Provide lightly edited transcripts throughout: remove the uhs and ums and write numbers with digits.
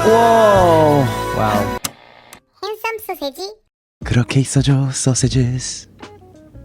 Whoa! Wow. Handsome sausage. 그렇게 있어줘, sausages.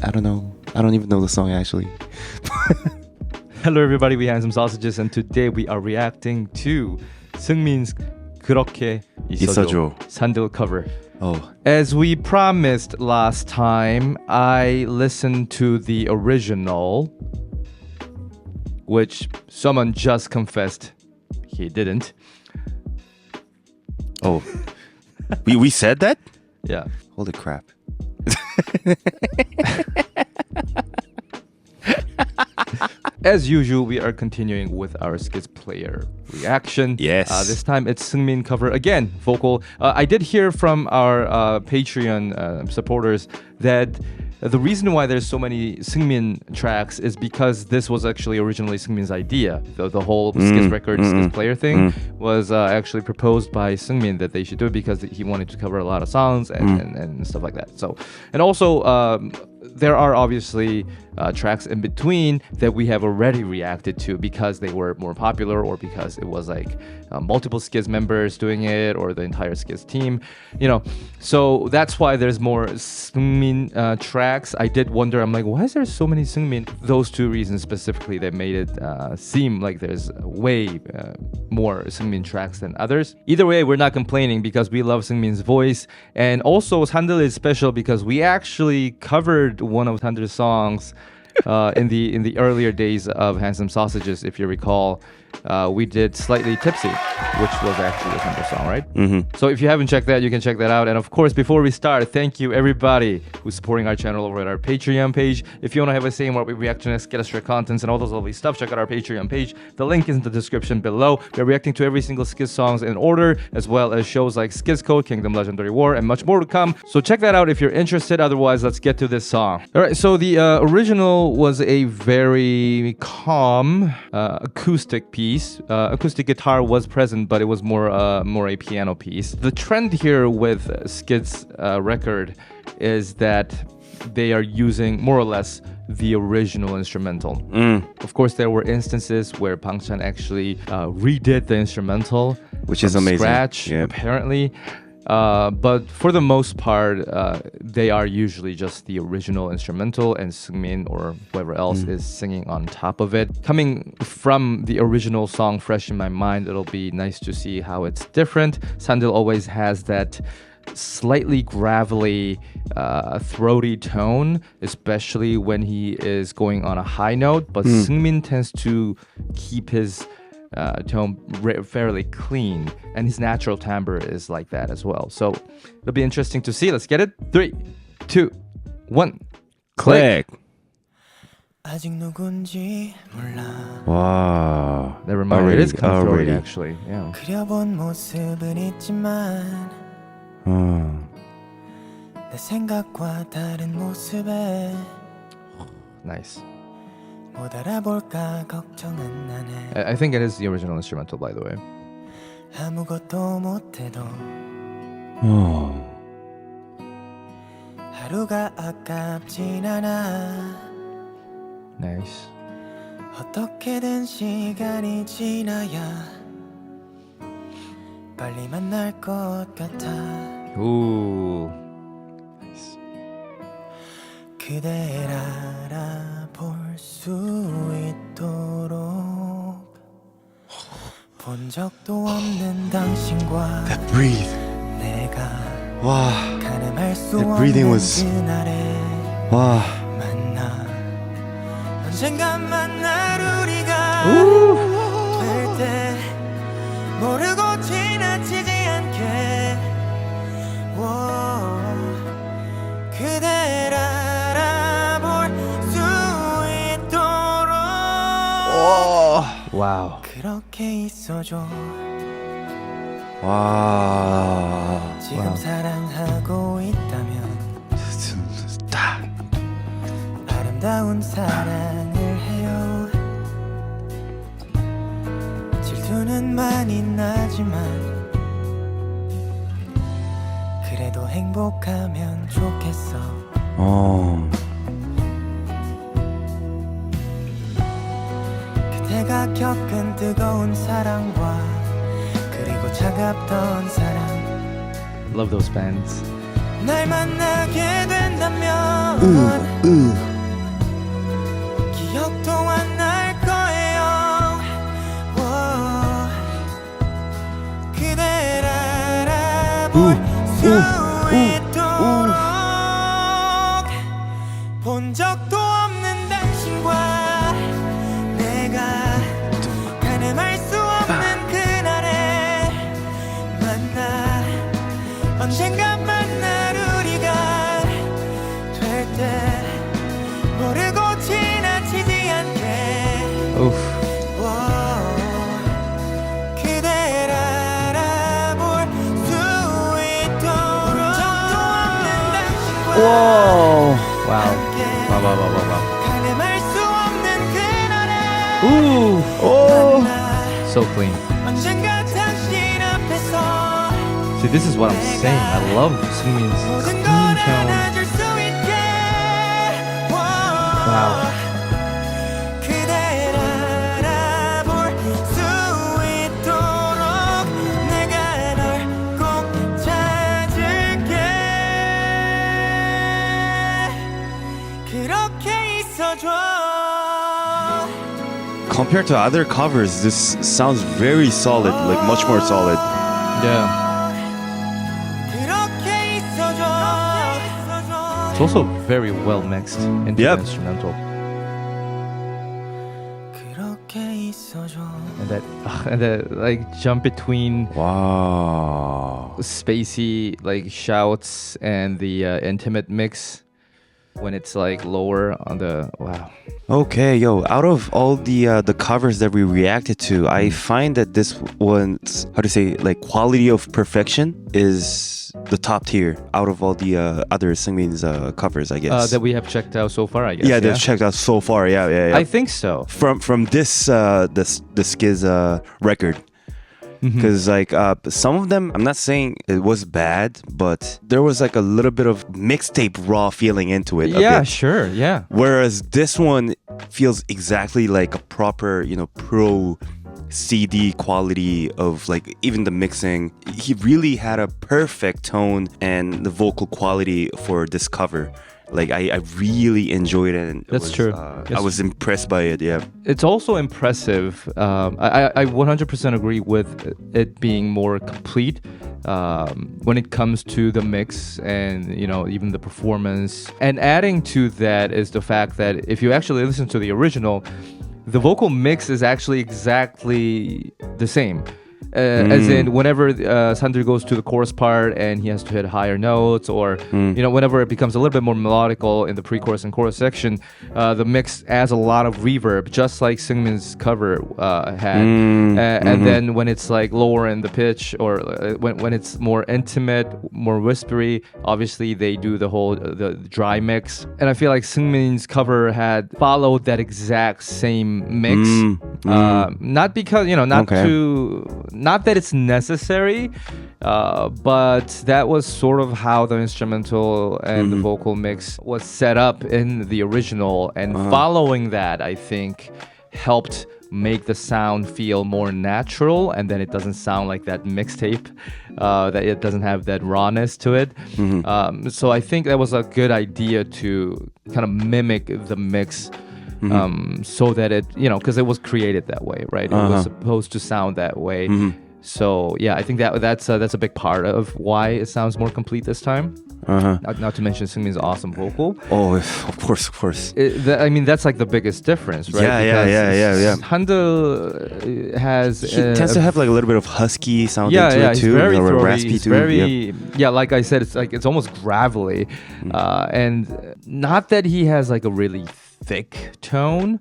I don't know. I don't even know the song actually. Hello everybody, we Handsome Sausages, and today we are reacting to Seungmin's 그렇게 있어줘 Sandeul cover. Oh. As we promised last time, I listened to the original, which someone just confessed he didn't. Oh. we said that? Yeah. Holy crap. As usual, we are continuing with our SKZ player reaction. Yes. This time it's Seungmin cover again, vocal. I did hear from our Patreon supporters that the reason why there's so many Seungmin tracks is because this was actually originally Seungmin's idea. The whole SKZ record, SKZ player thing was actually proposed by Seungmin that they should do it because he wanted to cover a lot of songs and stuff like that. So, and also there are obviously tracks in between that we have already reacted to because they were more popular or because it was like multiple SKZ members doing it or the entire SKZ team, you know. So that's why there's more Seungmin tracks. I did wonder, I'm like, why is there so many Seungmin? Those two reasons specifically that made it seem like there's way more Seungmin tracks than others. Either way, we're not complaining because we love Seungmin's voice. And also Sandeul is special because we actually covered one of Sandeul's songs in the earlier days of Handsome Sausages. If you recall, we did Slightly Tipsy, which was actually a Sandeul song, right? Mm-hmm. So if you haven't checked that, you can check that out. And of course, before we start, thank you everybody who's supporting our channel over at our Patreon page. If you want to have a say in what we react to next, get extra contents and all those lovely stuff, check out our Patreon page. The link is in the description below. We're reacting to every single SKZ songs in order, as well as shows like SKZ Code, Kingdom Legendary War, and much more to come. So check that out if you're interested. Otherwise, let's get to this song. All right, so the original was a very calm acoustic piece. Acoustic guitar was present, but it was more a piano piece. The trend here with SKZ's record is that they are using more or less the original instrumental. Of course, there were instances where Bangchan actually redid the instrumental, which is amazing. Scratch, apparently. But for the most part, they are usually just the original instrumental and Seungmin or whoever else is singing on top of it. Coming from the original song fresh in my mind, it'll be nice to see how it's different. Sandeul always has that slightly gravelly, throaty tone, especially when he is going on a high note, but Seungmin tends to keep his tone fairly clean, and his natural timbre is like that as well. So it'll be interesting to see. Let's get it. 3, 2, 1, click. Wow. Never mind. It is kind of throaty actually. Yeah. Nice. I think it is the original instrumental, by the way. Oh. Nice. Ooh. Nice. 그댈 알아볼 수 있도록 본 적도 없는 당신과 That breathe. 내가 Wow. 가늠할 수 That breathing 없는 was. 그날에 Wow. 만나 언젠가 만날 우리가 될 때 모르고 지나치지 않게 그댈 Wow. 그렇게 있어줘. 와. 지금 사랑하고 있다면 아름다운 사랑을 해요. 질투는 많이 나지만 그래도 행복하면 좋겠어. 그대가 겪은 뜨거운 사랑과 그리고 차갑던 사랑 Love those bands. 날 만나게 된다면 기억 또한 날 거예요 그댈 알아볼 수 있도록 본 적도 없는 당신과 내가 가늠할 수 없는 그날에 만나 언젠가 만날 우리가 될 때 모르고 지나치지 않게 Oof. 그댈 알아볼 수 있도록 적도 없는 당신과 Whoa. Wow. Wow, wow, wow, wow, wow. 가늠할 수 없는 그날에 Ooh. Oh. 만나 So clean. 언젠가 당신 앞에서 See, this is what I'm saying. I love Seungmin's 모든 clean 걸 tone. 안아줄 수 있게 Wow. 그댈 알아볼 수 있도록 내가 널 꼭 찾을게 그렇게 있어줘 Compared to other covers, this sounds very solid, like much more solid. Yeah. 그렇게 있어줘 It's also very well mixed into Yep. the instrumental. 그렇게 있어줘 And that like jump between Wow. spacey like shouts and the intimate mix when it's like lower on the wow. Okay, yo, out of all the covers that we reacted to, I find that this one's, how to say, like quality of perfection is the top tier out of all the other Seungmin's covers, I guess. That we have checked out so far, I guess. yeah, they've checked out so far. Yeah. I think so. From this the SKZ record. Because like some of them, I'm not saying it was bad, but there was like a little bit of mixtape raw feeling into it. a Yeah, bit. sure. Yeah. Whereas this one feels exactly like a proper, pro CD quality of like even the mixing. He really had a perfect tone and the vocal quality for this cover. Like I really enjoyed it. And That's true. I Yes. was impressed by it. Yeah. It's also impressive. I 100% agree with it being more complete when it comes to the mix and even the performance. And adding to that is the fact that if you actually listen to the original, the vocal mix is actually exactly the same. As in, whenever Sandeul goes to the chorus part and he has to hit higher notes, or whenever it becomes a little bit more melodical in the pre-chorus and chorus section, the mix adds a lot of reverb, just like Seungmin's cover had. And then when it's like lower in the pitch, or when it's more intimate, more whispery, obviously they do the dry mix. And I feel like Seungmin's cover had followed that exact same mix. Not because not that it's necessary, but that was sort of how the instrumental and the vocal mix was set up in the original, and following that, I think, helped make the sound feel more natural, and then it doesn't sound like that mixtape, that it doesn't have that rawness to it. So I think that was a good idea to kind of mimic the mix. So that it, because it was created that way, right? It was supposed to sound that way. So yeah, I think that's a big part of why it sounds more complete this time. Not to mention Seungmin's awesome vocal. Oh, of course. I mean, that's like the biggest difference, right? Yeah. Sandeul has He tends to have like a little bit of husky sound into yeah, it he's too, very or throaty, raspy he's too. very like I said, it's almost gravelly, and not that he has like a really thick tone,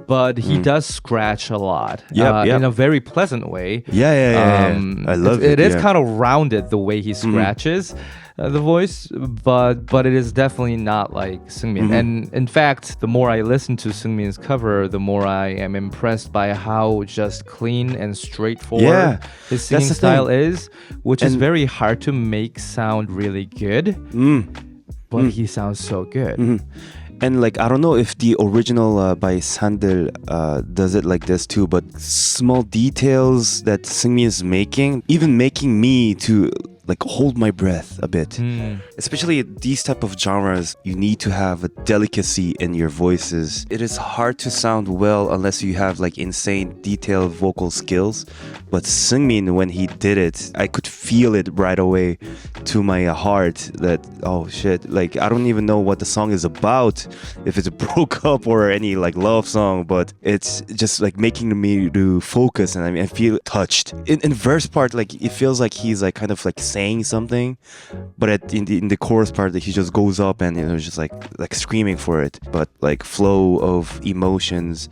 but he does scratch a lot in a very pleasant way. Yeah. I love it. It is kind of rounded the way he scratches the voice, but it is definitely not like Seungmin. And in fact, the more I listen to Seungmin's cover, the more I am impressed by how just clean and straightforward his singing style is, which is very hard to make sound really good. But he sounds so good. And like I don't know if the original by Sandeul does it like this too, but small details that Seungmin is making, even making me to like hold my breath a bit. Especially these type of genres, you need to have a delicacy in your voices. It is hard to sound well unless you have like insane detailed vocal skills. But Seungmin, when he did it, I could feel it right away to my heart that, oh shit, like I don't even know what the song is about, if it's a broke up or any like love song, but it's just like making me to focus, and I feel touched. In verse part, like it feels like he's like kind of like saying something, but in the chorus part that he just goes up and just like screaming for it. But like flow of emotions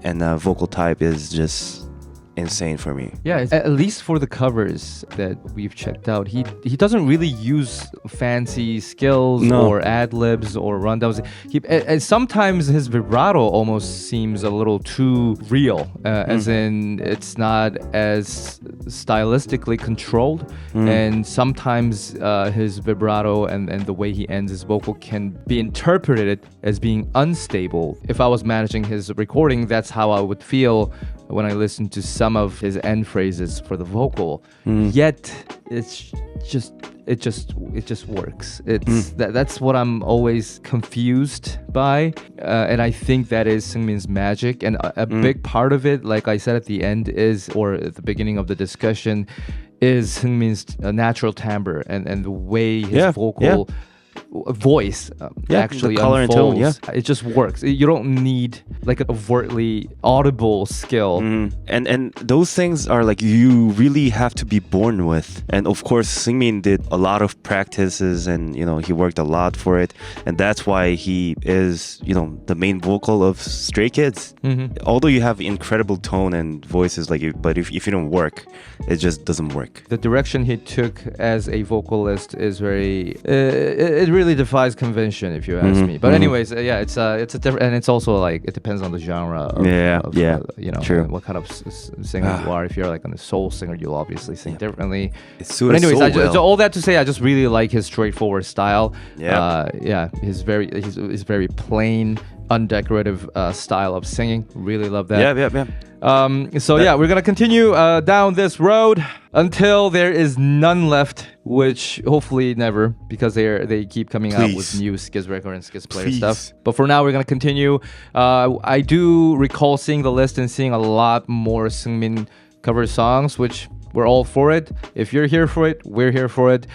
and vocal type is just insane for me. Yeah, at least for the covers that we've checked out, he doesn't really use fancy skills or ad libs or rundowns. And sometimes his vibrato almost seems a little too real, as in it's not as stylistically controlled. And sometimes his vibrato and the way he ends his vocal can be interpreted as being unstable. If I was managing his recording, that's how I would feel when I listen to some of his end phrases for the vocal. Yet it just works. That's what I'm always confused by, and I think that is Seungmin's magic. And a big part of it, like I said at the end, or at the beginning of the discussion, is Seungmin's natural timbre and the way his vocal voice actually color unfolds. and tone, It just works. You don't need like an overtly audible skill. And those things are like you really have to be born with. And of course Seungmin did a lot of practices, and he worked a lot for it, and that's why he is the main vocal of Stray Kids. Although you have incredible tone and voices, but if you don't work, it just doesn't work. The direction he took as a vocalist is very it really defies convention, if you ask me. But anyways, it's a different, and it's also like it depends on the genre of, true. What kind of singer you are. If you're like a soul singer, you'll obviously sing differently. But But anyways, all that to say, I just really like his straightforward style. His very plain, undecorative style of singing. Really love that. We're gonna continue down this road until there is none left, which hopefully never, because they keep coming out with new SKZ record and SKZ player stuff. But for now, we're gonna continue. I do recall seeing the list and seeing a lot more Seungmin cover songs, which we're all for it. If you're here for it, we're here for it.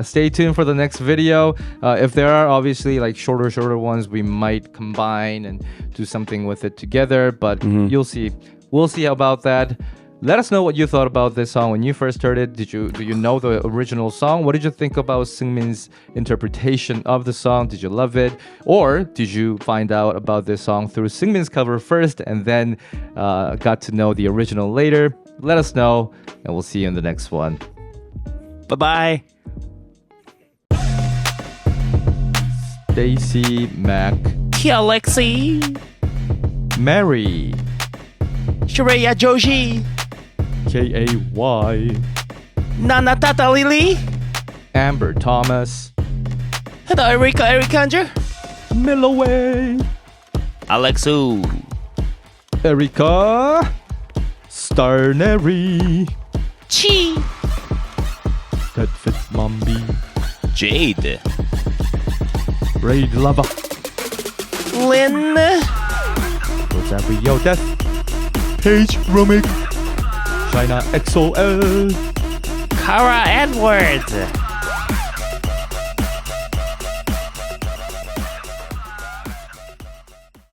Stay tuned for the next video. If there are obviously like shorter ones, we might combine and do something with it together, but you'll see. We'll see about that. Let us know what you thought about this song when you first heard it. Do you know the original song? What did you think about Seungmin's interpretation of the song? Did you love it? Or did you find out about this song through Seungmin's cover first and then got to know the original later? Let us know, and we'll see you in the next one. Bye-bye. Stacy, Mac, Alexi, Mary, Shreya Joshi, Kay, Nana Tata Lily, Amber Thomas, Hello Erika Erikanger, Milloway, Alexu, Erika, Starnary, Chi, Deadfit Mombi, Jade, Raid Lava, Lynn, Rosario Death, Paige Rummick, China XOL, Kara Edwards.